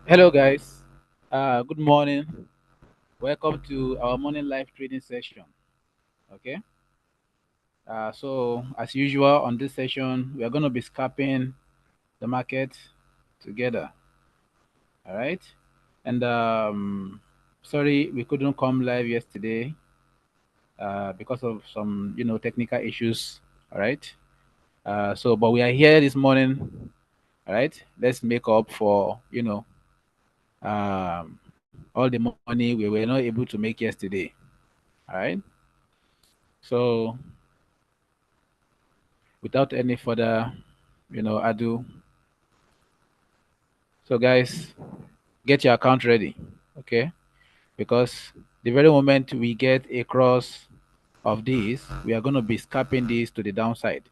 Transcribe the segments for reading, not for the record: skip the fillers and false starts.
Hello, guys. Good morning. Welcome to our morning live trading session. Okay. So, as usual, on this session, we are going to be scalping the market together. All right. And sorry, we couldn't come live yesterday because of some, technical issues. All right. But we are here this morning. All right. Let's make up for, all the money we were not able to make yesterday. All right. So without any further, ado, so guys, get your account ready, okay? Because the very moment we get a cross of this, we are going to be scalping this to the downside.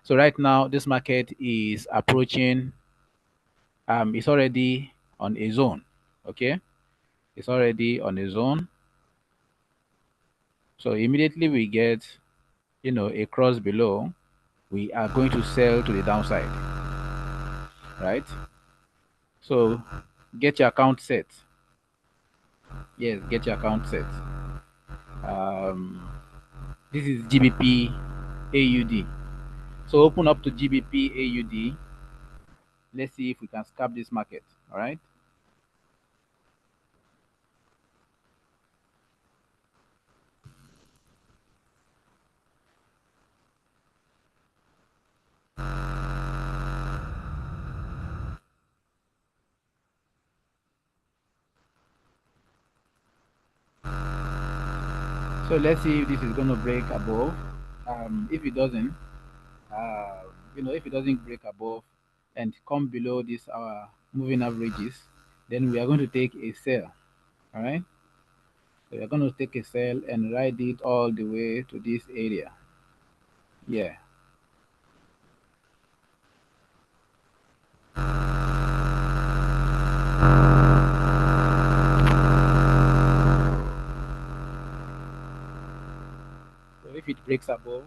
So right now, this market is approaching. It's already on a zone, okay? It's already on a zone. So immediately we get, a cross below, we are going to sell to the downside, right? So get your account set. Yes, get your account set. Um, this is GBP AUD. So open up to GBP AUD. Let's see if we can scalp this market. All right. So let's see if this is going to break above. If it doesn't, uh, if it doesn't break above and come below this our moving averages, then we are going to take a sell. All right. So we're going to take a sell and ride it all the way to this area. Yeah. So if it breaks above,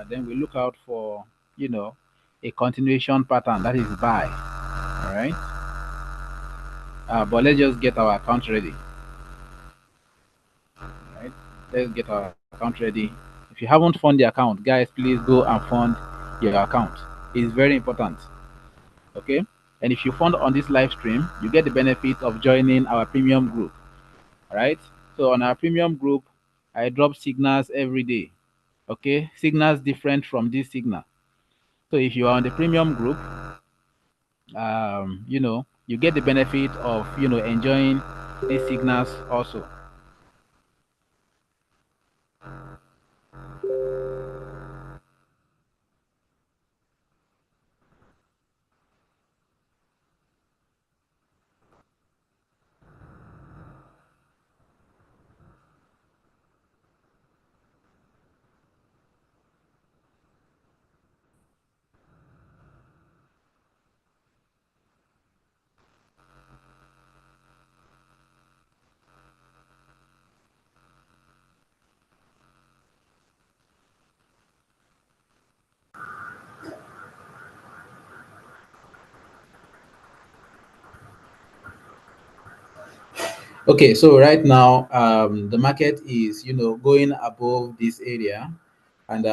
then we look out for, you know, a continuation pattern that is buy. All right. But let's just get our account ready. Right. Let's get our account ready. If you haven't fund the account, guys, please go and fund your account. It's very important. Okay. And if you fund on this live stream, you get the benefit of joining our premium group. All right. So on our premium group, I drop signals every day. Okay. Signals different from this signal. So if you are on the premium group, you get the benefit of enjoying these signals also. Okay, so right now, the market is, going above this area, and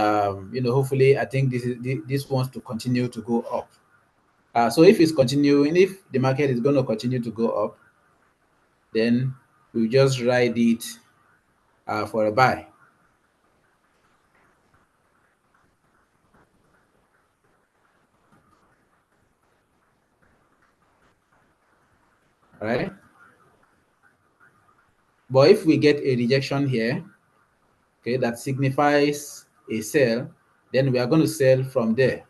hopefully, I think this wants to continue to go up. So if it's continuing, if the market is going to continue to go up, then we just ride it for a buy. All right. But if we get a rejection here, okay, that signifies a sell, then we are going to sell from there.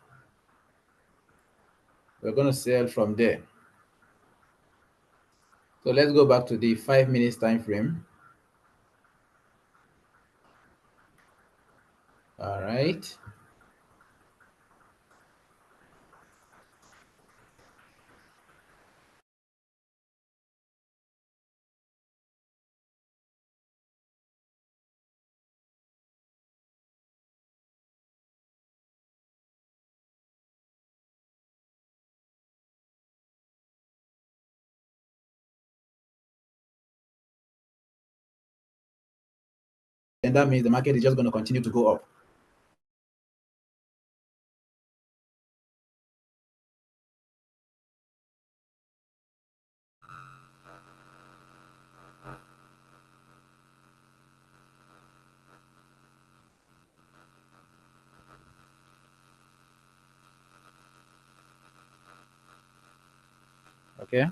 We're going to sell from there. So let's go back to the 5 minutes time frame. All right. then that means the market is just going to continue to go up. Okay.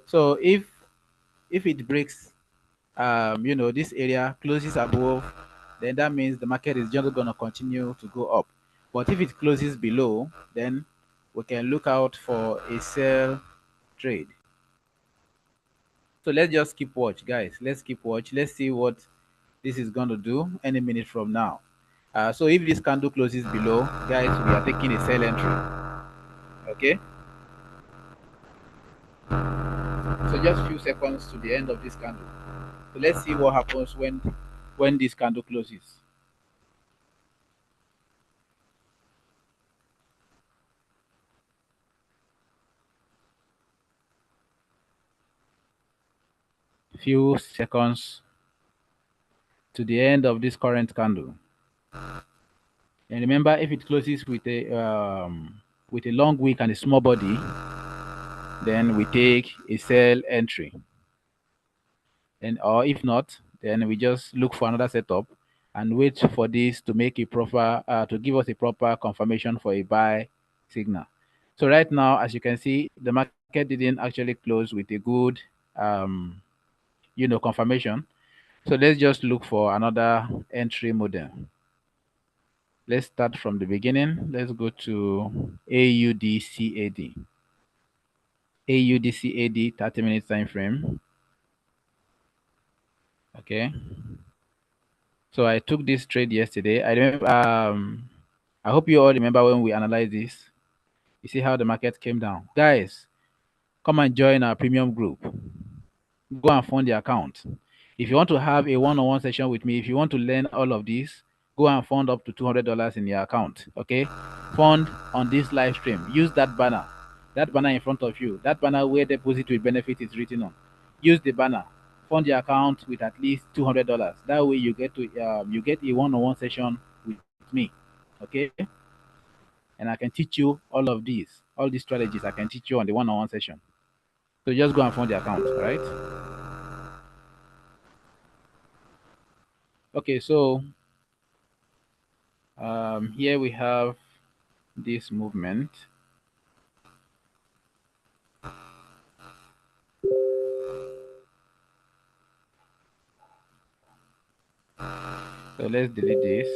So if it breaks, this area closes above, then that means the market is just going to continue to go up. But if it closes below, then we can look out for a sell trade. So let's just keep watch, guys. Let's keep watch. Let's see what this is going to do any minute from now. So if this candle closes below, guys, we are taking a sell entry. Okay. So just few seconds to the end of this candle. So let's see what happens when this candle closes. Few seconds to the end of this current candle. And remember, if it closes with a long wick and a small body, then we take a sell entry. And or if not, then we just look for another setup and wait for this to make a proper to give us a proper confirmation for a buy signal. So right now, as you can see, the market didn't actually close with a good um, confirmation. So let's just look for another entry model. Let's start from the beginning. Let's go to AUDCAD. AUDCAD 30 minutes time frame. Okay. So I took this trade yesterday. I remember I hope you all remember when we analyzed this. You see how the market came down. Guys, come and join our premium group. Go and fund the account. If you want to have a one-on-one session with me, if you want to learn all of this, go and fund up to $200 in your account. Okay, fund on this live stream. Use that banner in front of you, that banner where deposit with benefit is written on. Use the banner. Fund the account with at least $200. That way you get a one-on-one session with me. Okay, and I can teach you all these strategies. I can teach you on the one-on-one session. So just go and fund the account, right? Okay, so here we have this movement. So let's delete this.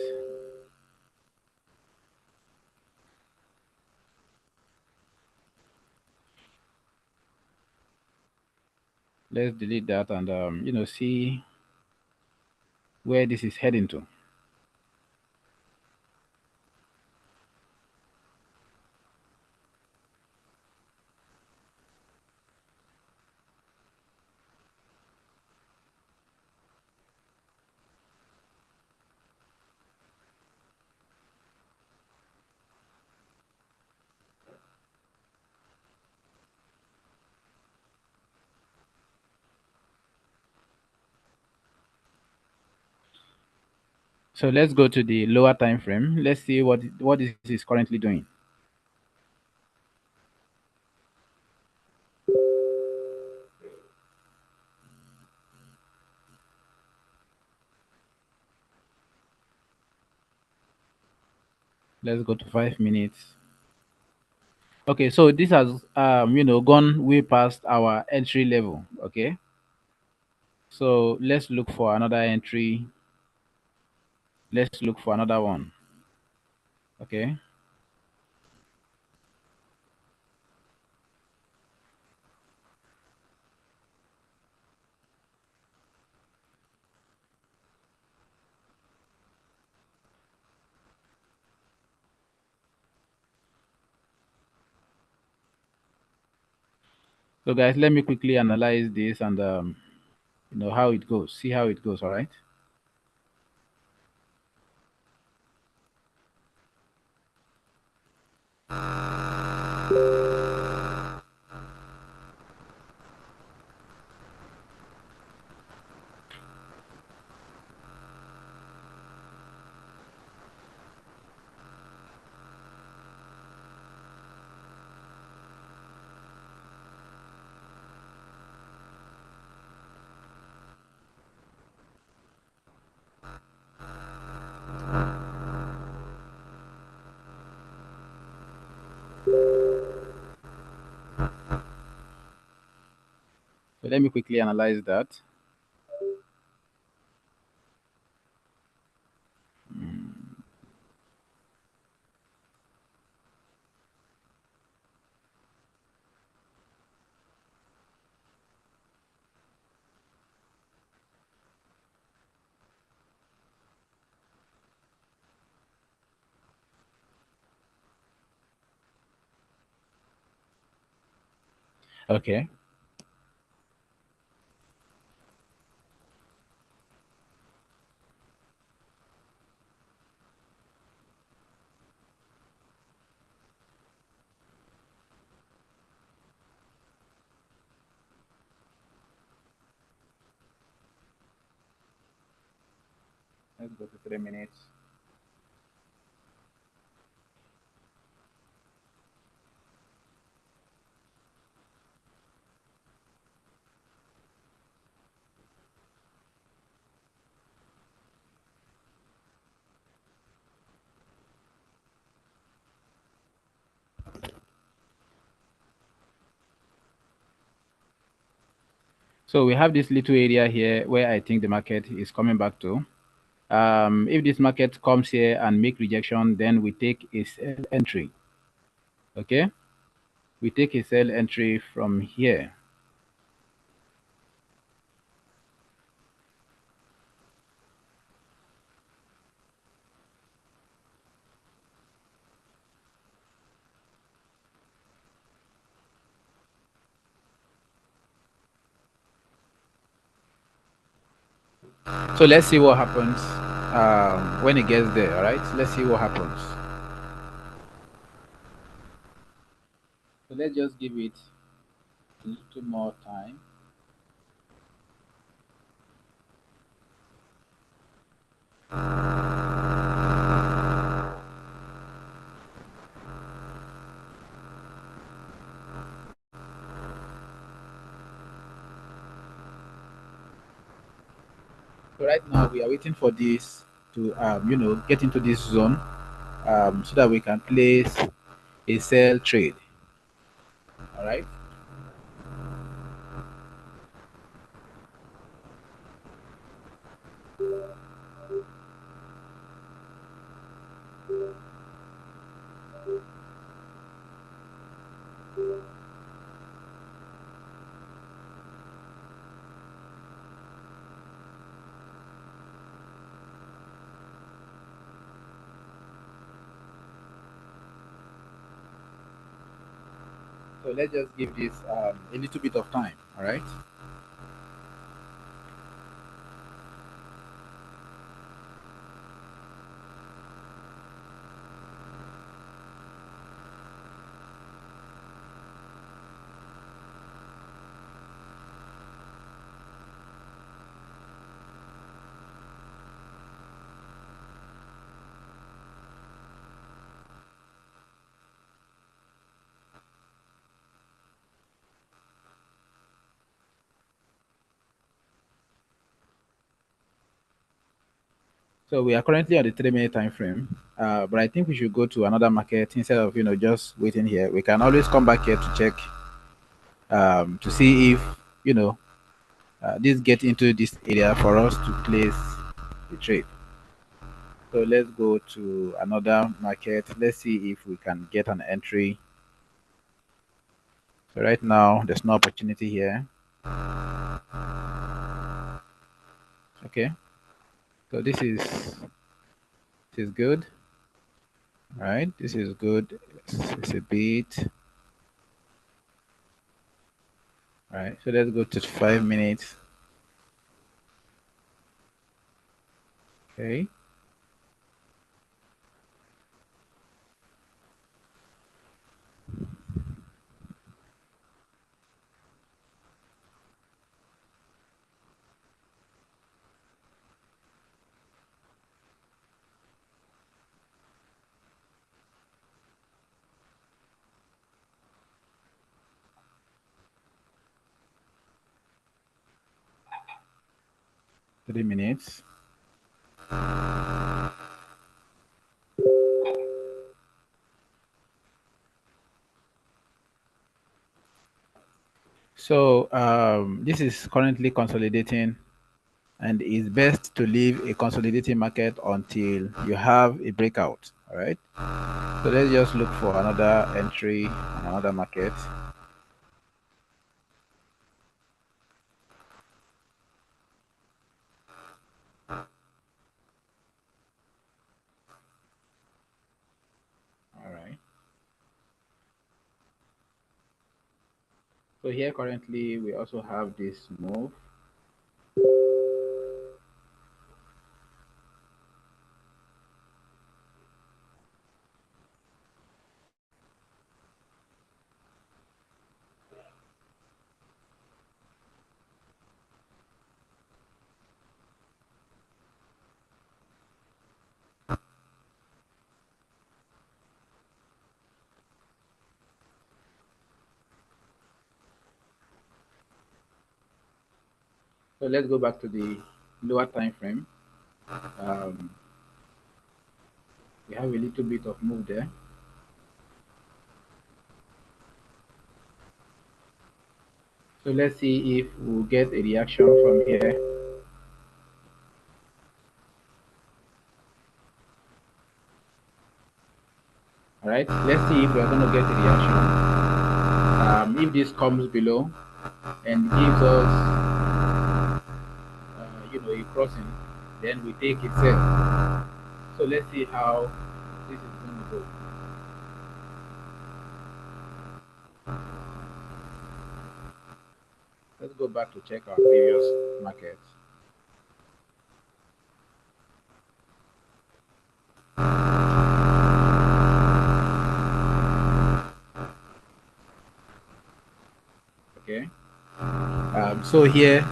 Let's delete that and see where this is heading to. So let's go to the lower time frame. Let's see what this is currently doing. Let's go to 5 minutes. Okay, so this has gone way past our entry level. Okay, so let's look for another entry. Let's look for another one. Okay. So guys, let me quickly analyze this and how it goes. See how it goes. All right. So let me quickly analyze that. Okay. Let's go to 3 minutes. So we have this little area here where I think the market is coming back to. If this market comes here and make rejection, then we take a sell entry. Okay, we take a sell entry from here. So let's see what happens when it gets there. All right, let's see what happens. So let's just give it a little more time. So right now we are waiting for this to get into this zone so that we can place a sell trade. All right. So let's just give this a little bit of time. All right. So we are currently on the 3 minute time frame, but I think we should go to another market instead of just waiting here. We can always come back here to check to see if you know this get into this area for us to place the trade. So let's go to another market. Let's see if we can get an entry. So right now there's no opportunity here. Okay, so this is good. All right, this is good. It's a bit. All right, so let's go to 5 minutes. Okay. 3 minutes. So this is currently consolidating, and it's best to leave a consolidating market until you have a breakout. All right. So let's just look for another entry on another market. All right. So here currently we also have this move. So let's go back to the lower time frame. Um, we have a little bit of move there. So let's see if we'll get a reaction from here. All right, let's see if we're going to get a reaction. If this comes below and gives us, a crossing, then we take it sell. So let's see how this is going to go. Let's go back to check our previous markets. Okay. So here,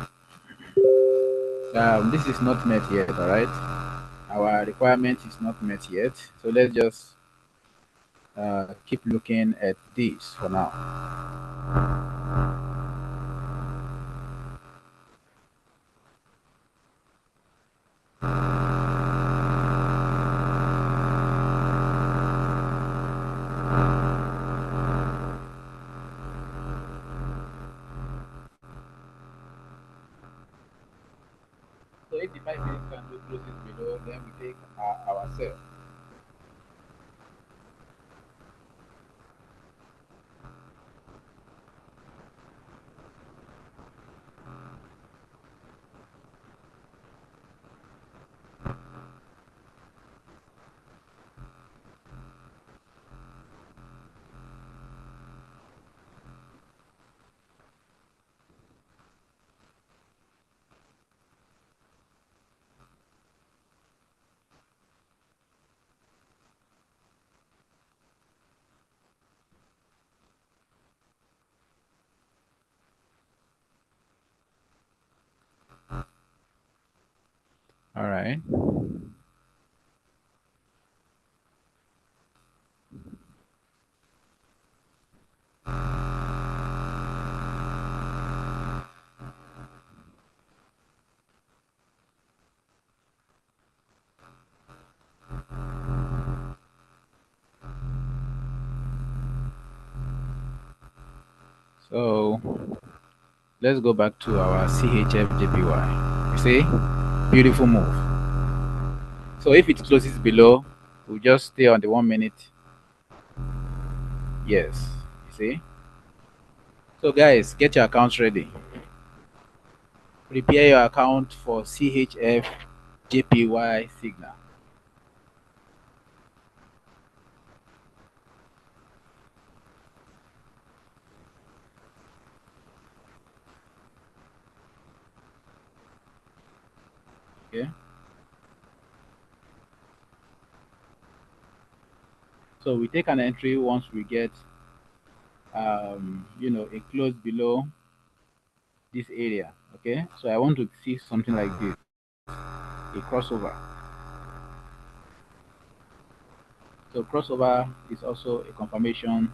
this is not met yet. All right. Our requirement is not met yet. So let's just keep looking at this for now. So if the 5 minute candle closes below, then we take our sell. All right. So let's go back to our CHF JPY. You see, beautiful move. So if it closes below, we'll just stay on the 1 minute. Yes, you see. So guys, get your accounts ready. Prepare your account for CHF JPY signal. Okay. So we take an entry once we get, a close below this area. Okay. So I want to see something like this, a crossover. So crossover is also a confirmation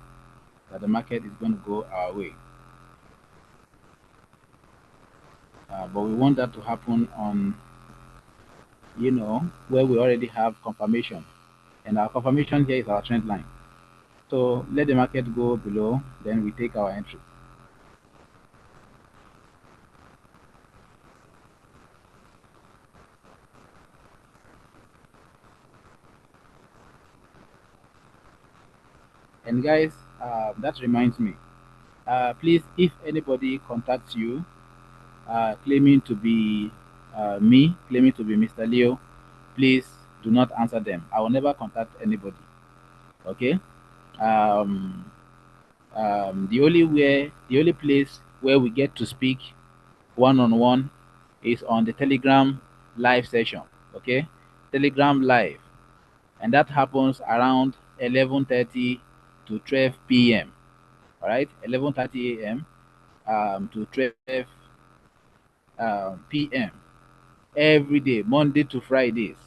that the market is going to go our way. But we want that to happen on, where we already have confirmation. And our confirmation here is our trend line. So let the market go below, then we take our entry. And guys, that reminds me. Please, if anybody contacts you claiming to be me, claiming to be Mr. Leo, please do not answer them. I will never contact anybody. Okay. Um, the only place where we get to speak one on one is on the Telegram live session. Okay, Telegram live, and that happens around 11:30 to 12 p.m. All right, 11:30 a.m. To 12 p.m. every day, Monday to Fridays.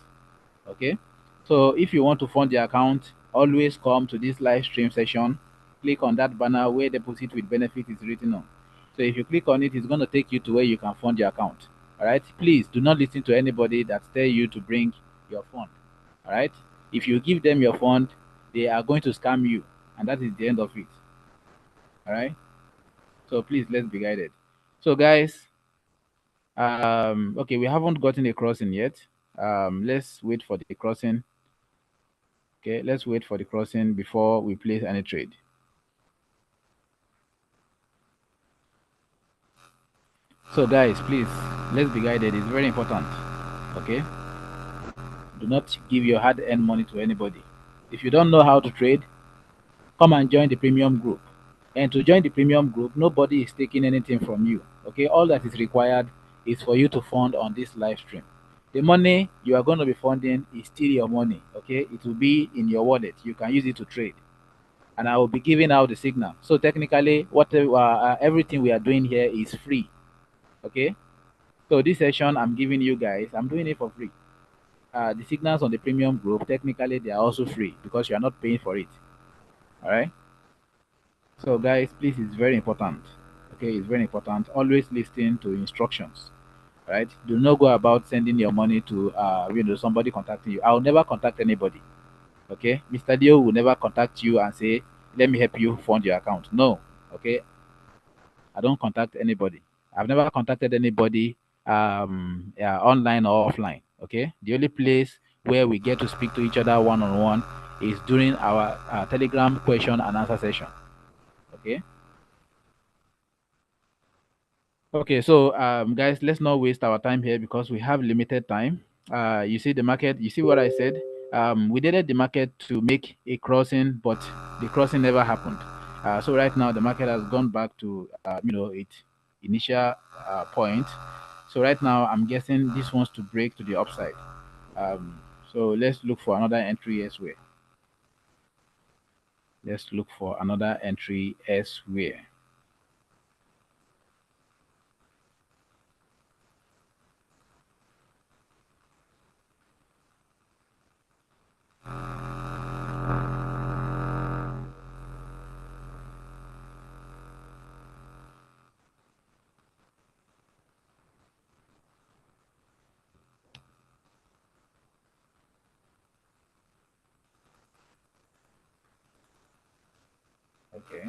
Okay, so if you want to fund the account, always come to this live stream session. Click on that banner where deposit with benefit is written on. So if you click on it, it's going to take you to where you can fund your account. All right, please do not listen to anybody that tell you to bring your fund. All right, if you give them your fund, they are going to scam you, and that is the end of it. All right, so please let's be guided. So guys, okay, we haven't gotten a crossing yet. Let's wait for the crossing. Okay, let's wait for the crossing before we place any trade. So guys, please, let's be guided. It's very important. Okay, do not give your hard-earned money to anybody. If you don't know how to trade, come and join the premium group. And to join the premium group, nobody is taking anything from you. Okay, all that is required is for you to fund on this live stream. The money you are going to be funding is still your money. Okay, it will be in your wallet. You can use it to trade, and I will be giving out the signal. So technically, what everything we are doing here is free. Okay, so this session I'm giving you guys, I'm doing it for free. The signals on the premium group, technically, they are also free because you are not paying for it. All right. So guys, please, it's very important. Okay, it's very important. Always listen to instructions. Right. Do not go about sending your money to somebody contacting you. I'll never contact anybody. Okay, Mr. Dio will never contact you and say, "Let me help you fund your account." No. Okay, I don't contact anybody. I've never contacted anybody yeah, online or offline. Okay. The only place where we get to speak to each other one on one is during our Telegram question and answer session. Okay. Okay. So guys, let's not waste our time here because we have limited time. You see the market. You see what I said. We needed the market to make a crossing, but the crossing never happened. So right now the market has gone back to its initial point. So right now I'm guessing this wants to break to the upside. So let's look for another entry elsewhere. Let's look for another entry elsewhere. Okay.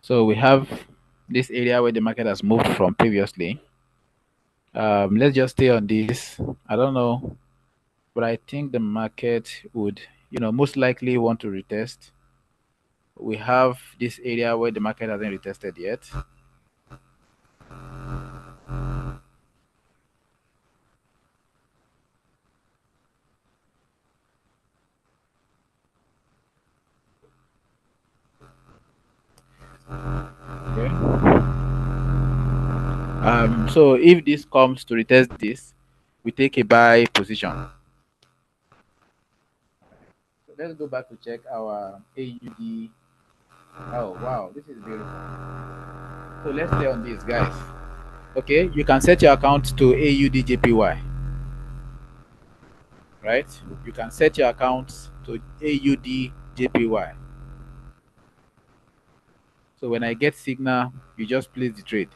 So we have this area where the market has moved from previously. Let's just stay on this. I don't know, but I think the market would, most likely want to retest. We have this area where the market hasn't retested yet. Okay. So if this comes to retest this, we take a buy position. So let's go back to check our AUD. Oh wow, this is beautiful. So let's stay on this, guys. Okay, you can set your account to AUDJPY, right? You can set your account to AUDJPY. So when I get signal, you just place the trade.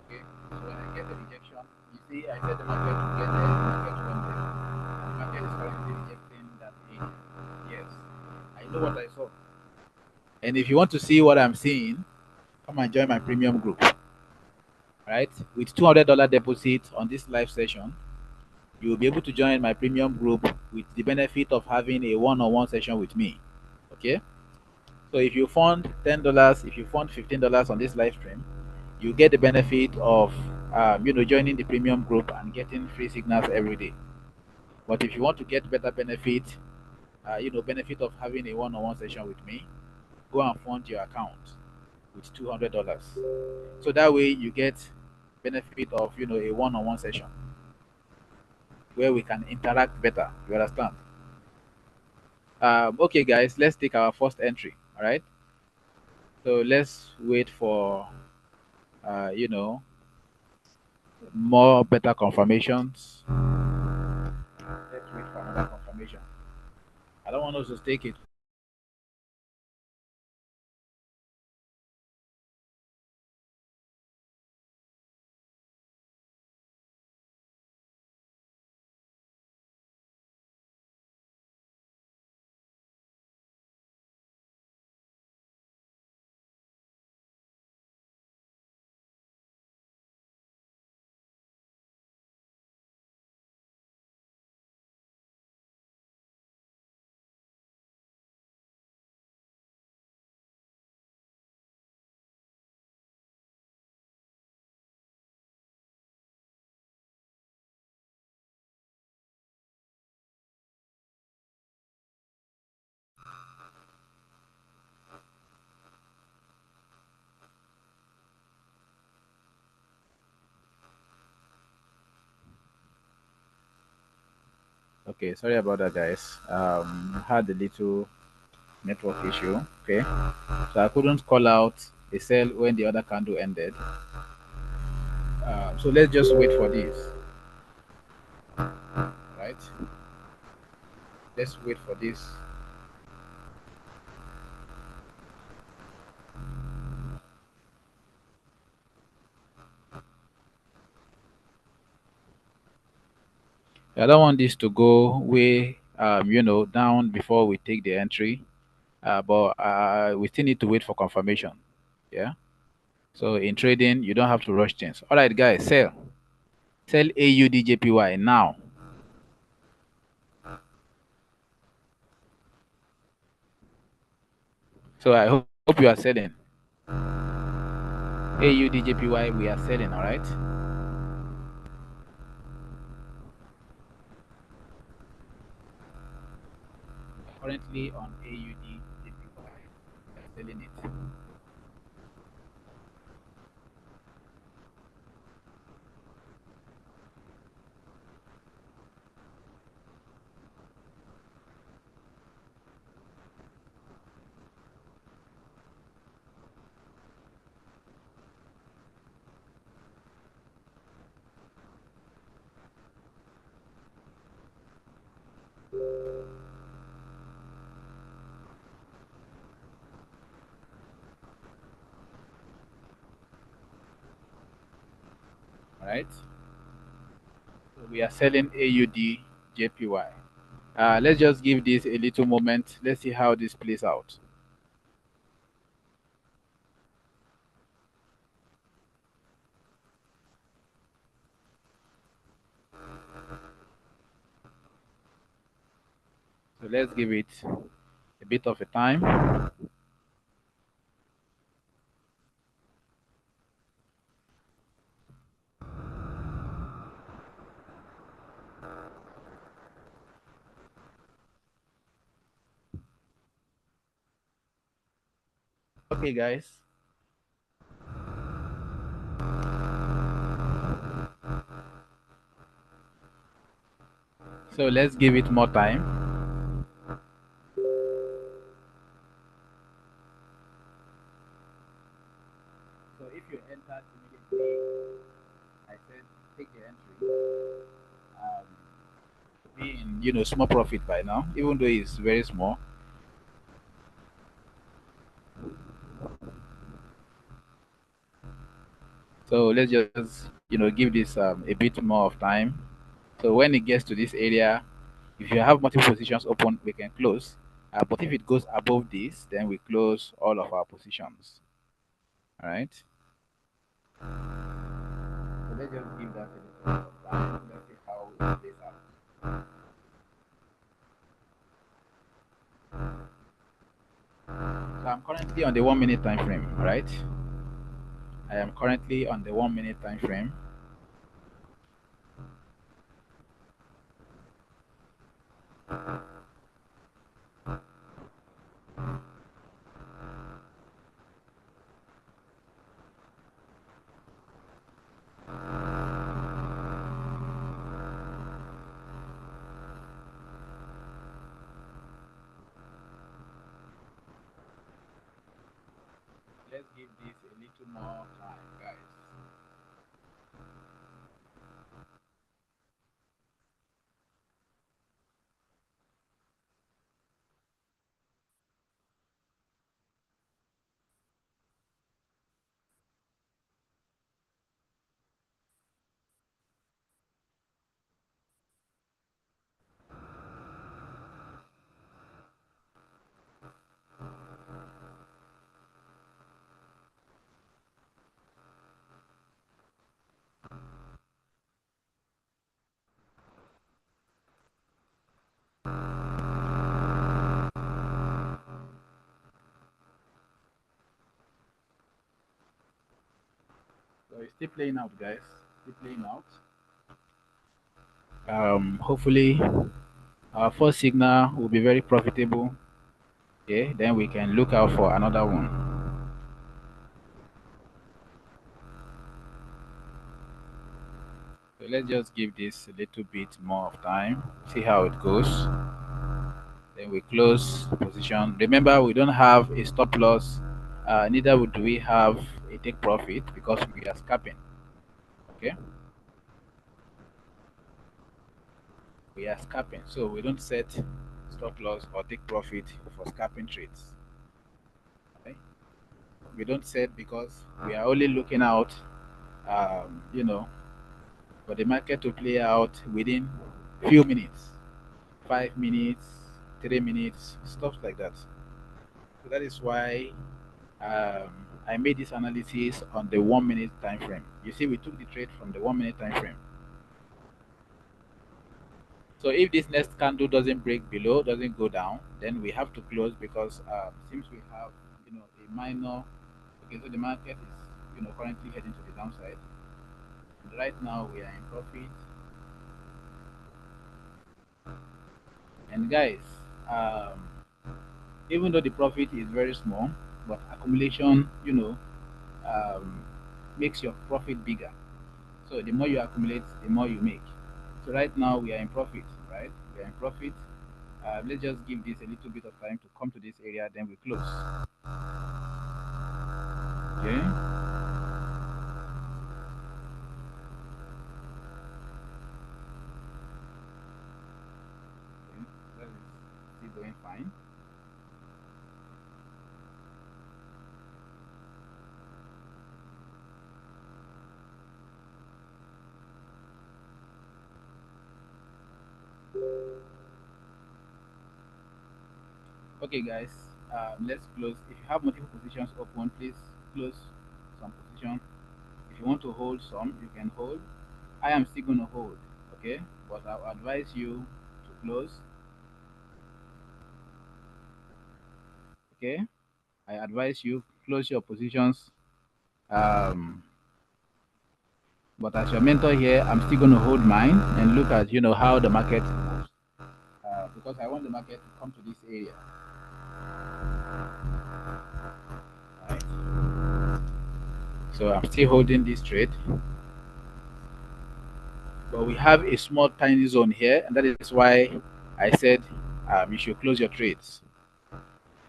Okay, so when I get the rejection, you see, I said the market will get there, the market went there. And the market is currently rejecting that area. Yes, I know what I saw. And if you want to see what I'm seeing, come and join my premium group. Right? With $200 deposit on this live session, you will be able to join my premium group with the benefit of having a one-on-one session with me. Okay? So if you fund $10, if you fund $15 on this live stream, you get the benefit of joining the premium group and getting free signals every day. But if you want to get better benefit, benefit of having a one-on-one session with me, go and fund your account with $200. So that way you get benefit of a one-on-one session where we can interact better. You understand? Okay, guys, let's take our first entry. All right. So let's wait for uh, you know more better confirmations. Let's wait for another confirmation. I don't want us to take it. Okay, sorry about that, guys. Had a little network issue. Okay, so I couldn't call out a sell when the other candle ended. So let's just wait for this, right? Let's wait for this. I don't want this to go way, down before we take the entry. But we still need to wait for confirmation. Yeah. So in trading, you don't have to rush things. All right, guys, sell. Sell AUDJPY now. So I hope you are selling. AUDJPY, we are selling, all right? Currently on AUDJPY, we are selling it. All right? So we are selling AUDJPY. Let's just give this a little moment. Let's see how this plays out. So let's give it a bit of a time. Okay, guys. So let's give it more time. So if you entered immediately, I said take the entry. Um, be in small profit by now, even though it's very small. So let's just give this a bit more of time. So when it gets to this area, if you have multiple positions open, we can close. But if it goes above this, then we close all of our positions. All right. So let's just give that a little bit of time. Let's see how it plays out. So I'm currently on the 1 minute time frame, right? I am currently on the 1 minute time frame. Let's give this a little more time, guys. So it's still playing out, guys. Still playing out. Hopefully, our first signal will be very profitable. Okay, then we can look out for another one. So let's just give this a little bit more of time. See how it goes. Then we close position. Remember, we don't have a stop loss. Neither would we have a take profit because we are scalping. Okay, we are scalping, so we don't set stop loss or take profit for scalping trades. Okay? We don't set because we are only looking out, um, you know, for the market to play out within few minutes, 5 minutes, 3 minutes, stuff like that. So that is why I made this analysis on the 1 minute time frame. You see, we took the trade from the 1 minute time frame. So if this next candle doesn't break below, doesn't go down, then we have to close because since we have a minor. Okay, so the market is currently heading to the downside. And right now we are in profit. And guys, um, even though the profit is very small, but accumulation, um, makes your profit bigger. So the more you accumulate, the more you make. So right now we are in profit, right? We are in profit. Let's just give this a little bit of time to come to this area, then we close. Okay. That is still going fine. Okay, guys, let's close. If you have multiple positions open, please close some position. If you want to hold some, you can hold. I am still going to hold, okay? But I'll advise you to close, okay? I advise you close your positions. Um, but as your mentor here, I'm still going to hold mine and look at how the market moves. Because I want the market to come to this area, right? So I'm still holding this trade. But we have a small tiny zone here, and that is why I said you should close your trades.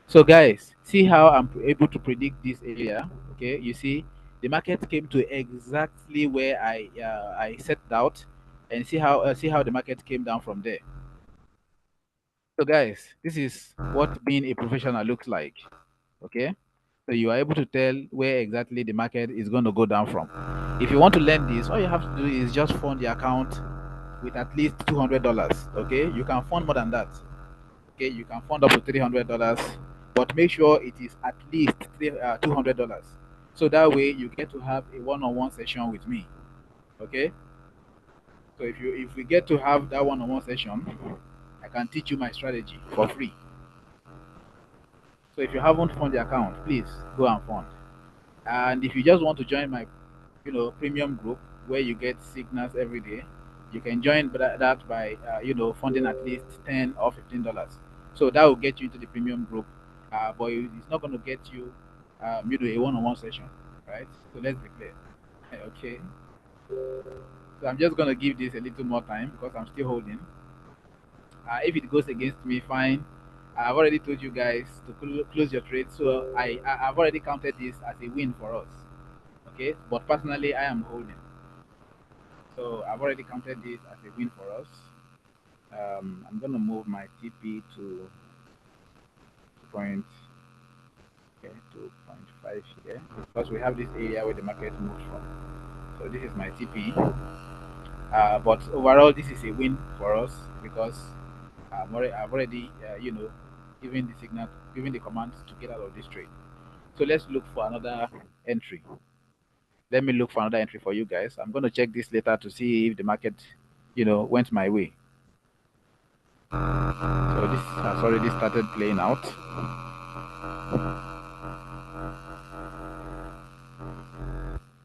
So guys, see how I'm able to predict this area. Okay, you see the market came to exactly where I set out, and see how the market came down from there. So guys, this is what being a professional looks like. Okay, So you are able to tell where exactly the market is going to go down from. If you want to learn this, all you have to do is just fund the account with at least $200. Okay, you can fund more than that. Okay, you can fund up to $300, but make sure it is at least $200. So that way you get to have a one-on-one session with me. Okay, so if we get to have that one-on-one session, I can teach you my strategy for free. So if you haven't fund the account, please go and fund. And if you just want to join my, premium group where you get signals every day, you can join that by, funding at least $10 or $15. So that will get you into the premium group, but it's not going to get you, a one-on-one session, right? So let's be clear. Okay. So I'm just going to give this a little more time because I'm still holding. If it goes against me, fine. I've already told you guys to close your trade, so I've already counted this as a win for us. Okay, but personally, I am holding. So I've already counted this as a win for us. I'm going to move my TP to point, okay, 2.5 here because we have this area where the market moves from. So this is my TP. But overall, this is a win for us because I've already, given the signal, given the command to get out of this trade. So let's look for another entry. Let me look for another entry for you guys. I'm going to check this later to see if the market, went my way. So this has already started playing out.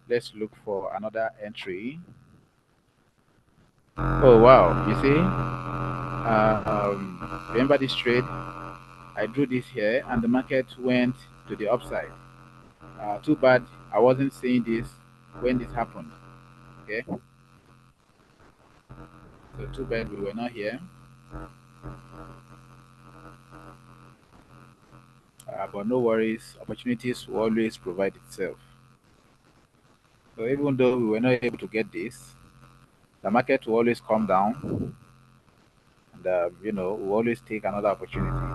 Let's look for another entry. Oh wow, you see, remember this trade? I drew this here and the market went to the upside. Too bad I wasn't seeing this when this happened. Okay, so too bad we were not here. But no worries, opportunities will always provide itself. So even though we were not able to get this, the market will always come down, and we'll always take another opportunity.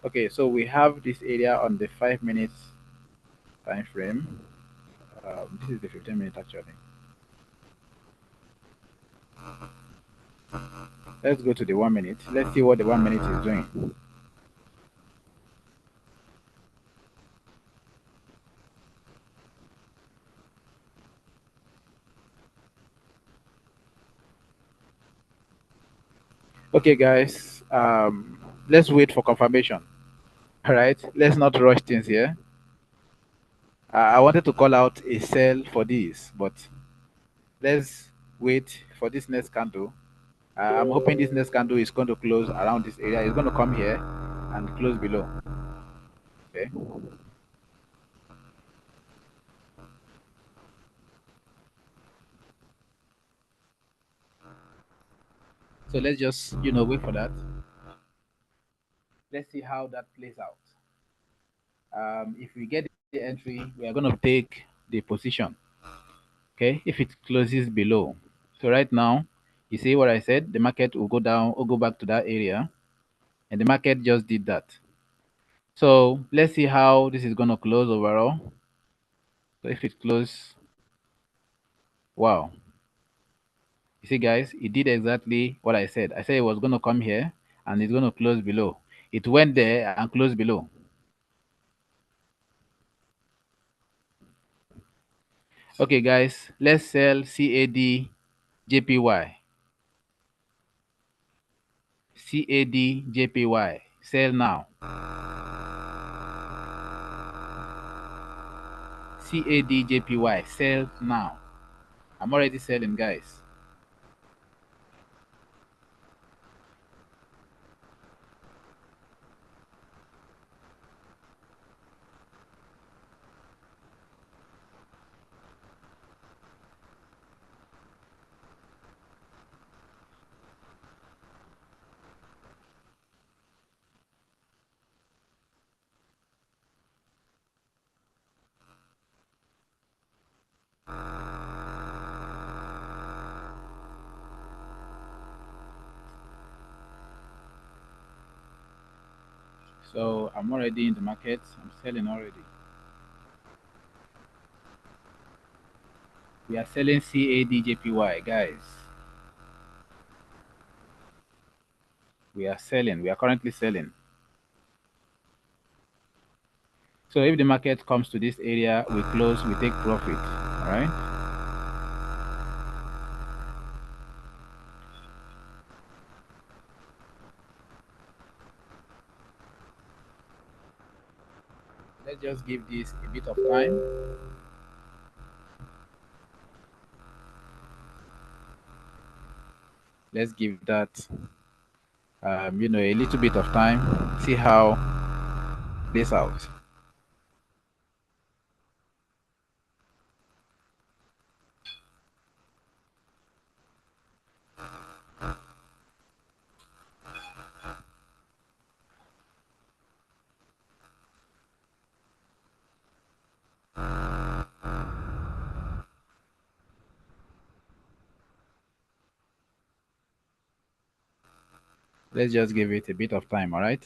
Okay, so we have this area on the 5 minutes time frame. This is the 15 minute actually. Let's go to the 1 minute. Let's see what the 1 minute is doing. Okay, guys, let's wait for confirmation. All right, let's not rush things here. I wanted to call out a sell for this, but let's wait for this next candle. I'm hoping this next candle is going to close around this area. It's going to come here and close below. Okay. So let's just wait for that. Let's see how that plays out. If we get the entry, we are going to take the position. Okay. If it closes below, so right now, you see what I said? The market will go down or go back to that area, and the market just did that. So let's see how this is going to close overall. So if it closes, wow. You see, guys, it did exactly what I said. I said it was going to come here and it's going to close below. It went there and closed below. Okay, guys, let's sell CAD JPY. CAD JPY. Sell now. CAD JPY. Sell now. I'm already selling, guys. So I'm already in the market. I'm selling already. We are selling CADJPY, guys. We are selling. We are currently selling. So if the market comes to this area, we close, we take profit. All right. Let's just give this a bit of time. Let's give that, a little bit of time. See how this out. Let's just give it a bit of time. All right.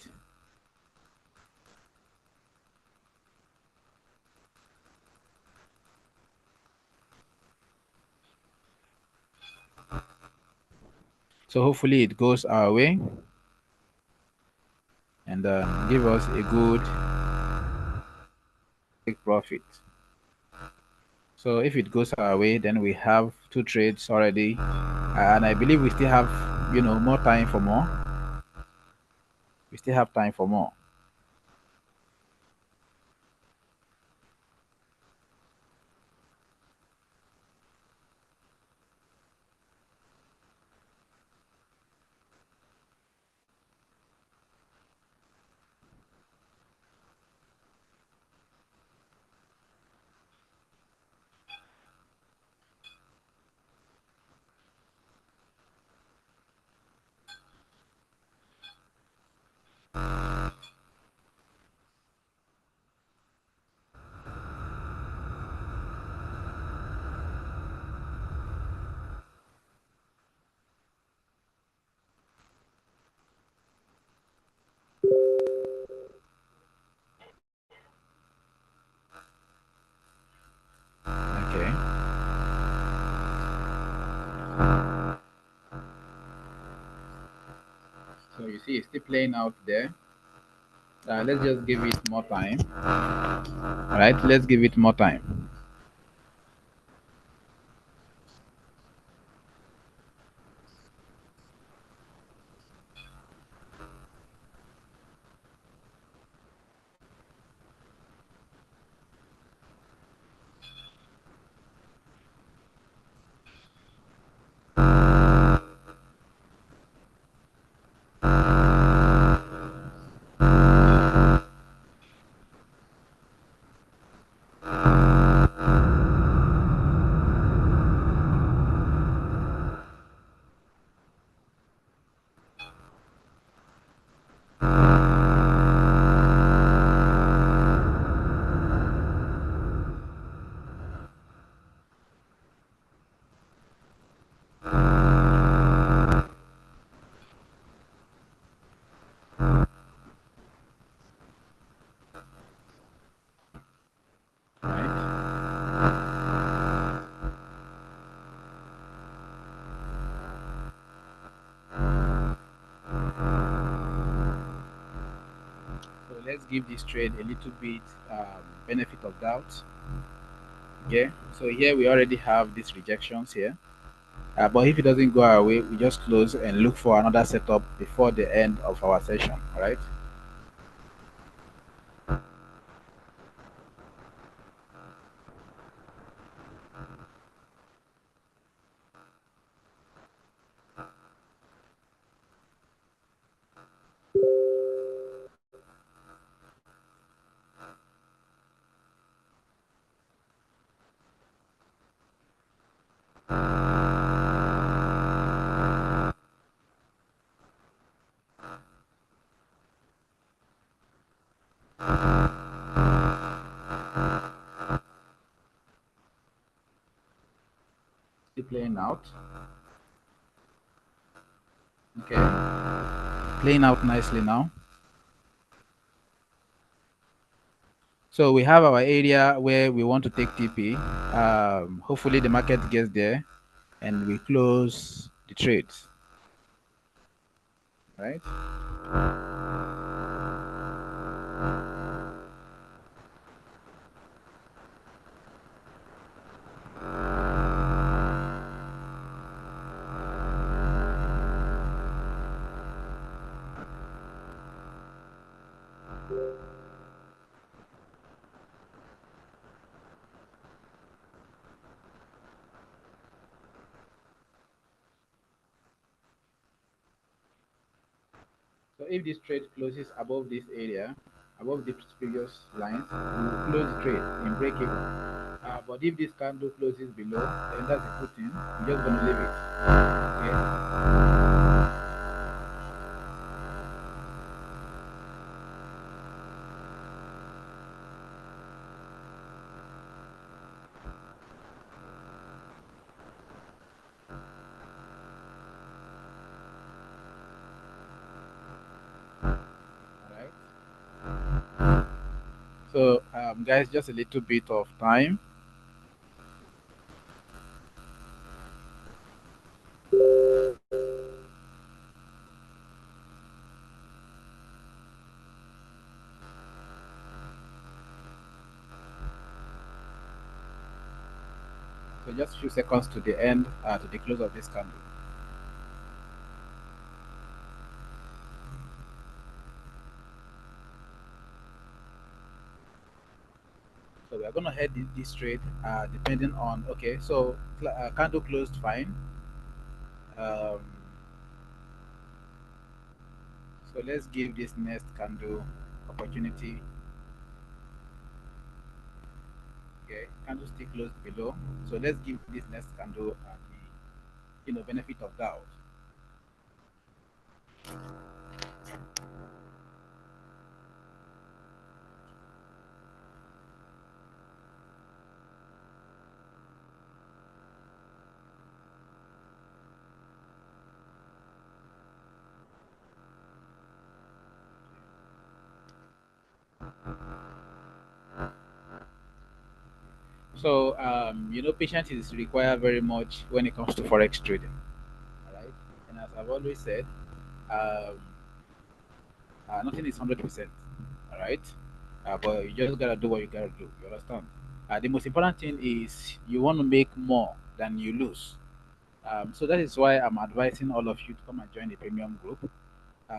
So hopefully it goes our way and give us a good take profit. So if it goes our way, then we have two trades already, and I believe we still have, more time for more. We still have time for more. Okay. So you see, it's still playing out there. Let's just give it more time. All right. Let's give it more time. Right. So let's give this trade a little bit benefit of doubt. Okay. So here we already have these rejections here. But if it doesn't go our way, we just close and look for another setup before the end of our session. All right. Still playing out. Okay. Playing out nicely now. So we have our area where we want to take TP. Hopefully the market gets there and we close the trades, right? So if this trade closes above this area, above the previous lines, we will close the trade in break even. But if this candle closes below, then that's a good thing. We're just gonna leave it. Okay. All right. So guys, just a little bit of time. So just a few seconds to the end, to the close of this candle. So we are gonna head this trade, depending on, okay. So candle closed fine. Um, so let's give this next candle opportunity. Okay, candlestick closed below. So let's give this next candle the benefit of doubt. So patience is required very much when it comes to forex trading. All right, and as I've always said, um, nothing is 100%. All right, but you just gotta do what you gotta do. You understand? The most important thing is you want to make more than you lose. So that is why I'm advising all of you to come and join the premium group,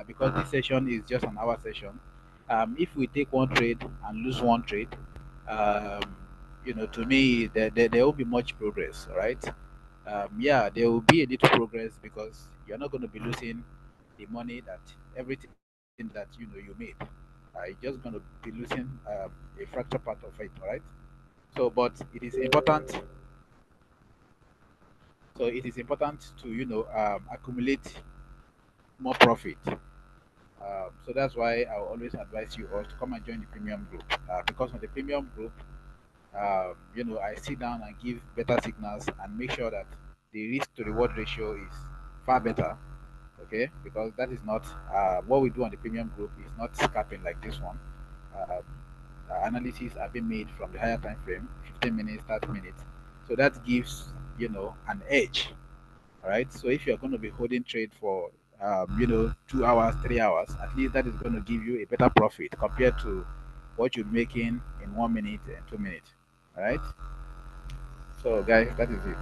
because this session is just an hour session. If we take one trade and lose one trade, um, to me, there will be much progress, right? Yeah, there will be a little progress because you're not going to be losing the money that everything that you made. You're just going to be losing a fracture part of it, right? So, but it is important. So it is important to accumulate more profit. So that's why I will always advise you all to come and join the premium group, because on the premium group, I sit down and give better signals and make sure that the risk to reward ratio is far better. Okay, because that is not what we do on the premium group is not scalping like this one. Uh, Analysis are being made from the higher time frame, 15 minutes, 30 minutes. So that gives an edge. All right. So if you're going to be holding trade for 2 hours, 3 hours, at least that is going to give you a better profit compared to what you're making in 1 minute and 2 minutes. All right. So guys, that is it.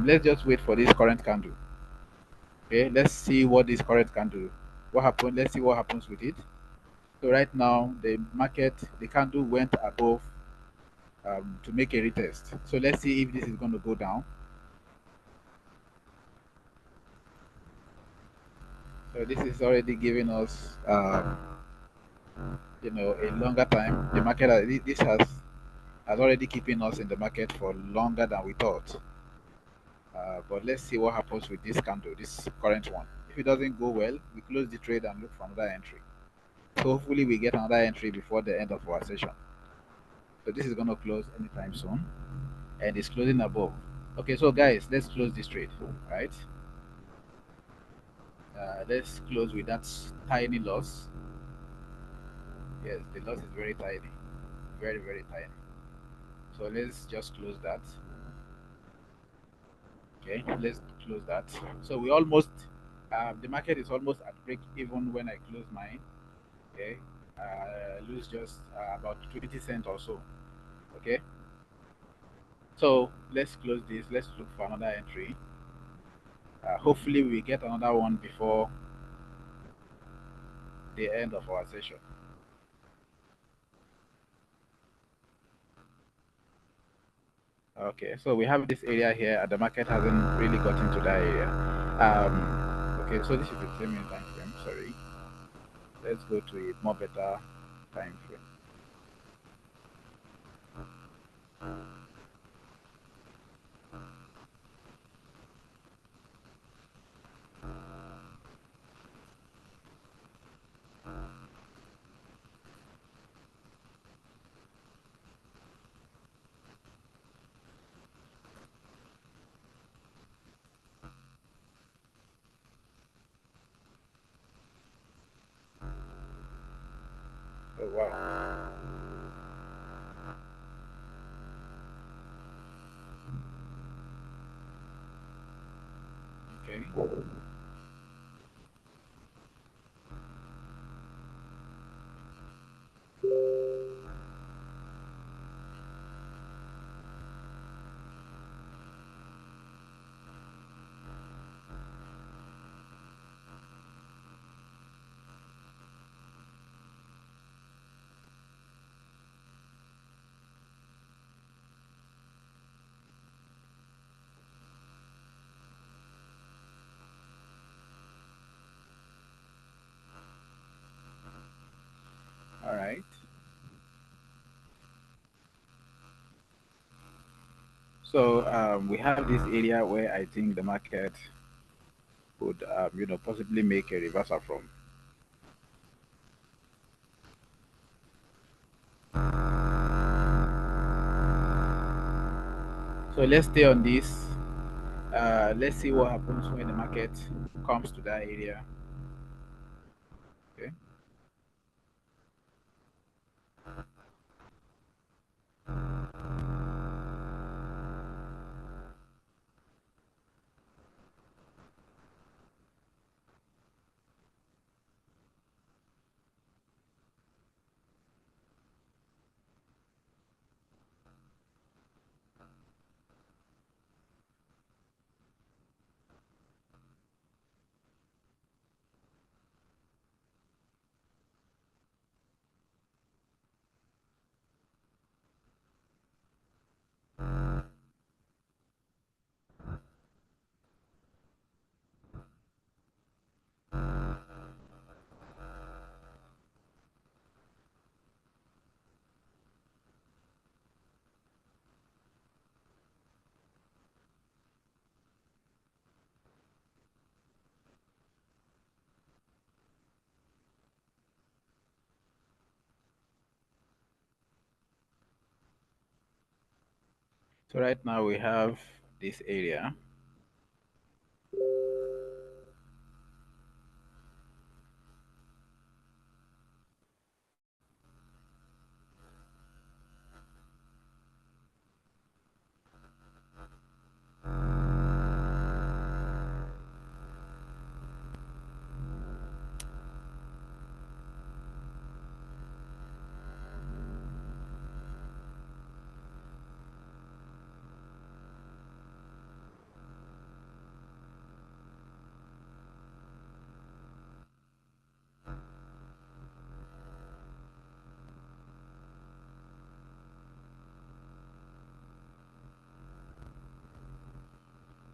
Let's just wait for this current candle. Okay. Let's see what this current candle. What happened? Let's see what happens with it. So right now, the candle went above to make a retest. So let's see if this is going to go down. So this is already giving us a longer time. The market this has already keeping us in the market for longer than we thought. But let's see what happens with this candle, this current one. If it doesn't go well, we close the trade and look for another entry. So hopefully we get another entry before the end of our session. So this is going to close anytime soon, and it's closing above. Okay, so guys, let's close this trade, right? Let's close with that tiny loss. Yes, the loss is very tiny. very, very tiny. So let's just close that. Okay, let's close that. So we almost, the market is almost at break even when I close mine. Okay, lose just about 20 cents or so. Okay, so let's close this. Let's look for another entry. Hopefully, we get another one before the end of our session. Okay, so we have this area here, and the market hasn't really gotten to that area. Okay, so this is the 10-minute time frame. Sorry, let's go to a more better time frame. Oh wow. Okay. All right. So we have this area where I think the market would, possibly make a reversal from. So let's stay on this. Let's see what happens when the market comes to that area. Okay. So right now we have this area.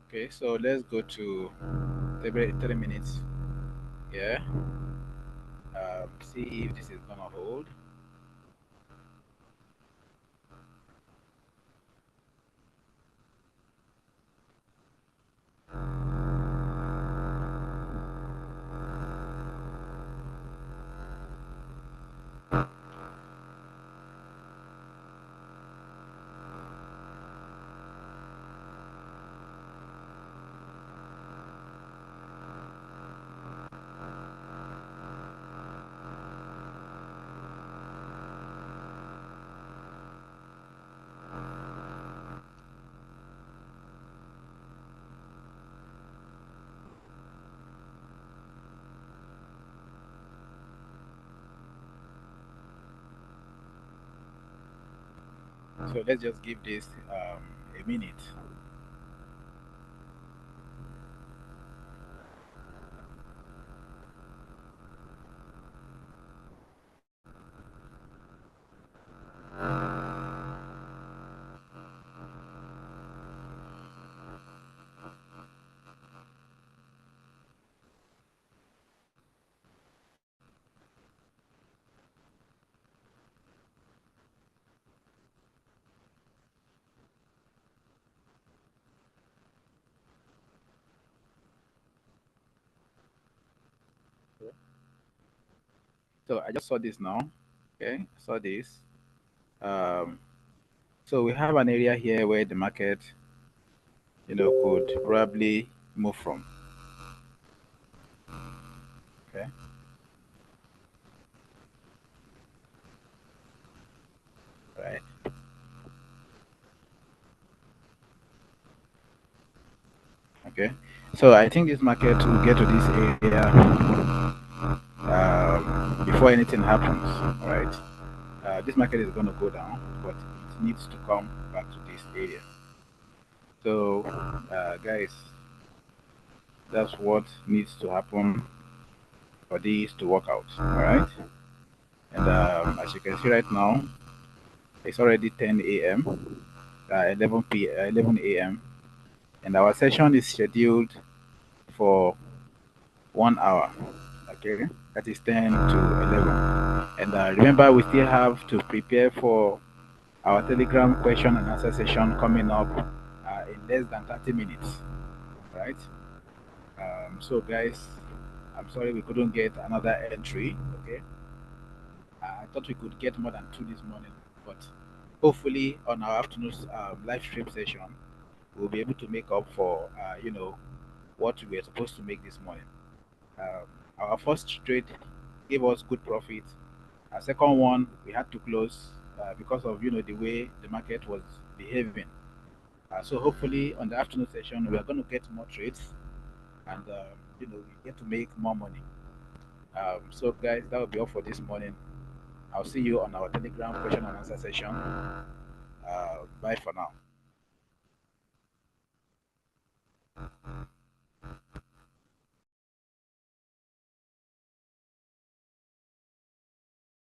Okay, so let's go to 30 minutes. Yeah. See if this is gonna hold. So let's just give this a minute. So I just saw this now. Okay, saw this. Um, so we have an area here where the market, could probably move from. Okay, right. Okay. So I think this market will get to this area before anything happens. All right. This market is going to go down, but it needs to come back to this area. So, guys, that's what needs to happen for this to work out. All right. And as you can see right now, it's already 10 a.m., 11 a.m., and our session is scheduled for 1 hour. Okay, that is 10 to 11. And remember, we still have to prepare for our Telegram question and answer session coming up in less than 30 minutes. Right? So, guys, I'm sorry we couldn't get another entry. Okay, I thought we could get more than two this morning, but hopefully on our afternoon live stream session, we'll be able to make up for what we were supposed to make this morning. Um, our first trade gave us good profit. Our second one we had to close because of the way the market was behaving. So hopefully on the afternoon session we are going to get more trades and we get to make more money. So guys, that will be all for this morning. I'll see you on our Telegram question and answer session. Bye for now.